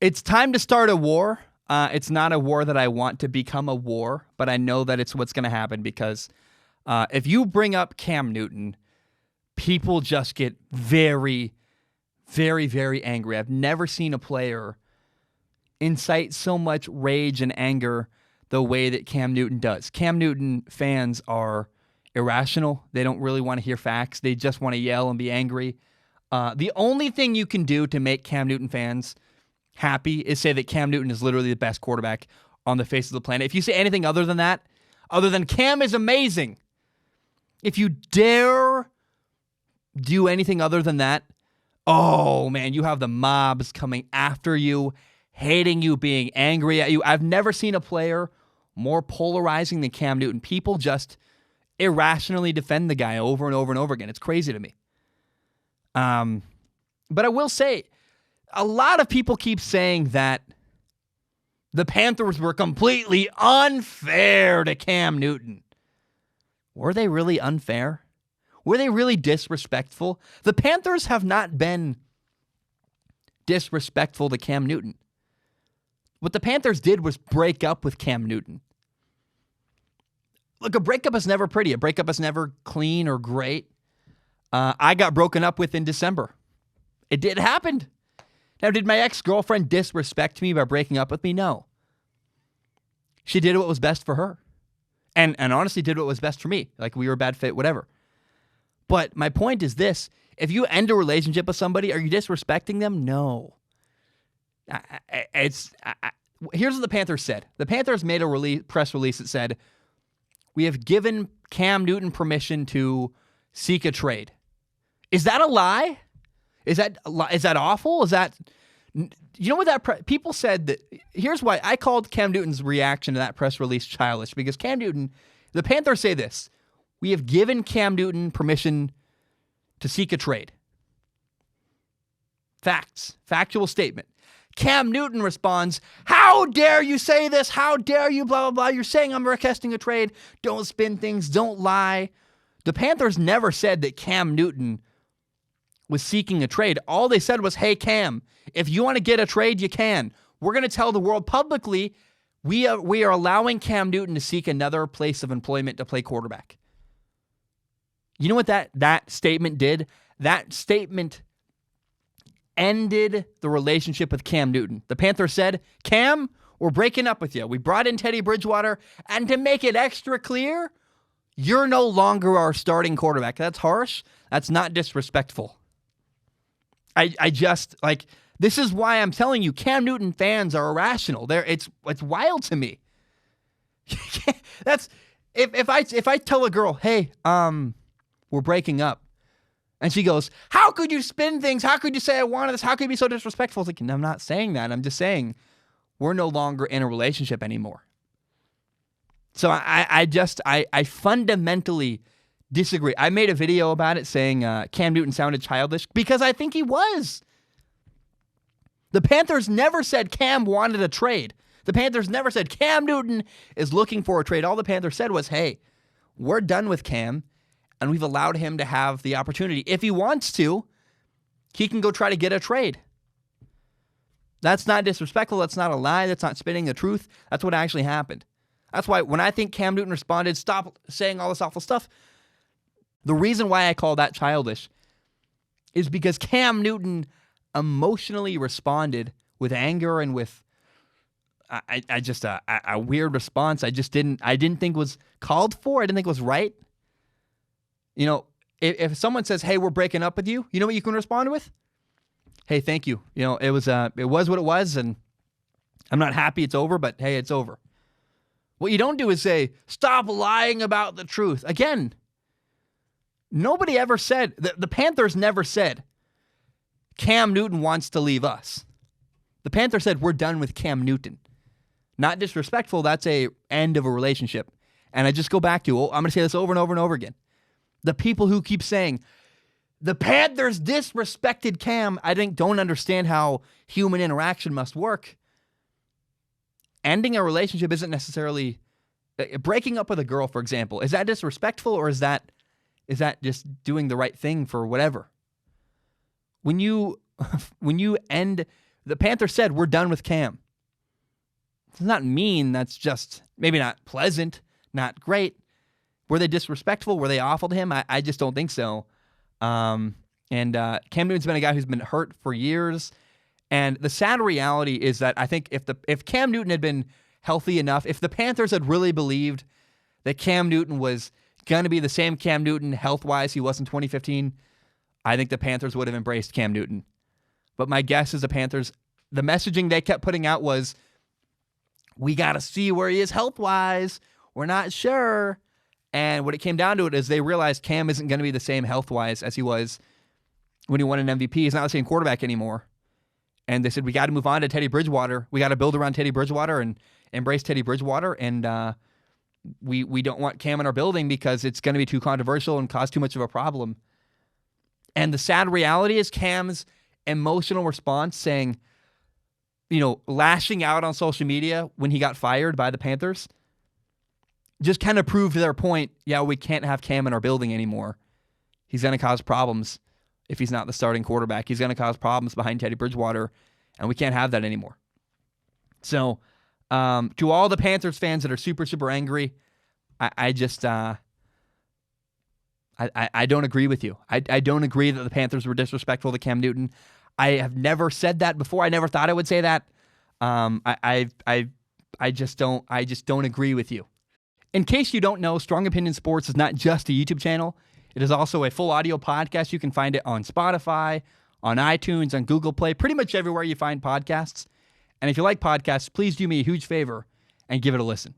It's time to start a war. It's not a war that I want to become a war, but I know that it's what's going to happen because if you bring up Cam Newton, people just get very, very, very angry. I've never seen a player incite so much rage and anger the way that Cam Newton does. Cam Newton fans are irrational. They don't really want to hear facts. They just want to yell and be angry. The only thing you can do to make Cam Newton fans happy is say that Cam Newton is literally the best quarterback on the face of the planet. If you say anything other than that, other than Cam is amazing, if you dare do anything other than that, oh man, you have the mobs coming after you, hating you, being angry at you. I've never seen a player more polarizing than Cam Newton. People just irrationally defend the guy over and over and over again. It's crazy to me. But I will say, a lot of people keep saying that the Panthers were completely unfair to Cam Newton. Were they really unfair? Were they really disrespectful? The Panthers have not been disrespectful to Cam Newton. What the Panthers did was break up with Cam Newton. Look, a breakup is never pretty. A breakup is never clean or great. I got broken up with in December. It happened. Now, did my ex-girlfriend disrespect me by breaking up with me? No. She did what was best for her. And honestly did what was best for me. Like, we were a bad fit, whatever. But my point is this. If you end a relationship with somebody, are you disrespecting them? No. Here's what the Panthers said. The Panthers made a press release that said, we have given Cam Newton permission to seek a trade. Is that a lie? Is that awful? Is that, you know what people said that, here's why I called Cam Newton's reaction to that press release childish, because Cam Newton, the Panthers say this, we have given Cam Newton permission to seek a trade. Facts, factual statement. Cam Newton responds, how dare you say this? How dare you, blah, blah, blah. You're saying I'm requesting a trade. Don't spin things. Don't lie. The Panthers never said that Cam Newton was seeking a trade. All they said was, hey, Cam, if you want to get a trade, you can. We're going to tell the world publicly we are allowing Cam Newton to seek another place of employment to play quarterback. You know what that statement did? That statement ended the relationship with Cam Newton. The Panthers said, Cam, we're breaking up with you. We brought in Teddy Bridgewater, and to make it extra clear, you're no longer our starting quarterback. That's harsh. That's not disrespectful. I just, like, this is why I'm telling you, Cam Newton fans are irrational. It's wild to me. That's if I tell a girl, hey, we're breaking up, and she goes, how could you spin things? How could you say I wanted this? How could you be so disrespectful? It's like, I'm not saying that. I'm just saying we're no longer in a relationship anymore. So I fundamentally disagree. I made a video about it saying Cam Newton sounded childish because I think he was. The Panthers never said Cam wanted a trade. The Panthers never said Cam Newton is looking for a trade. All the Panthers said was, hey, we're done with Cam, and we've allowed him to have the opportunity. If he wants to, he can go try to get a trade. That's not disrespectful. That's not a lie. That's not spinning the truth. That's what actually happened. That's why when I think Cam Newton responded, stop saying all this awful stuff, the reason why I call that childish is because Cam Newton emotionally responded with anger and with a weird response. I didn't think was called for. I didn't think it was right. You know, if someone says, hey, we're breaking up with you, you know what you can respond with? Hey, thank you. You know, it was what it was, and I'm not happy it's over, but hey, it's over. What you don't do is say, stop lying about the truth. Again, nobody ever said, the Panthers never said, Cam Newton wants to leave us. The Panthers said, we're done with Cam Newton. Not disrespectful, that's a end of a relationship. And I just go back to, I'm going to say this over and over and over again. The people who keep saying, the Panthers disrespected Cam, I think don't understand how human interaction must work. Ending a relationship isn't necessarily, breaking up with a girl, for example, is that disrespectful, or is that just doing the right thing for whatever? When you end The Panthers said, we're done with Cam. Does not mean that's just maybe not pleasant, not great. Were they disrespectful? Were they awful to him? I just don't think so. And Cam Newton's been a guy who's been hurt for years. And the sad reality is that I think if Cam Newton had been healthy enough, if the Panthers had really believed that Cam Newton was going to be the same Cam Newton health-wise he was in 2015, I think the Panthers would have embraced Cam Newton. But my guess is the Panthers, the messaging they kept putting out was, we got to see where he is health-wise. We're not sure. And what it came down to it is they realized Cam isn't going to be the same health-wise as he was when he won an MVP. He's not the same quarterback anymore. And they said, we got to move on to Teddy Bridgewater. We got to build around Teddy Bridgewater and embrace Teddy Bridgewater. And we don't want Cam in our building because it's going to be too controversial and cause too much of a problem. And the sad reality is Cam's emotional response saying, lashing out on social media when he got fired by the Panthers just kind of proved their point. Yeah, we can't have Cam in our building anymore. He's going to cause problems if he's not the starting quarterback. He's going to cause problems behind Teddy Bridgewater, and we can't have that anymore. So, to all the Panthers fans that are super, super angry, I don't agree with you. I don't agree that the Panthers were disrespectful to Cam Newton. I have never said that before. I never thought I would say that. I just don't agree with you. In case you don't know, Strong Opinion Sports is not just a YouTube channel. It is also a full audio podcast. You can find it on Spotify, on iTunes, on Google Play, pretty much everywhere you find podcasts. And if you like podcasts, please do me a huge favor and give it a listen.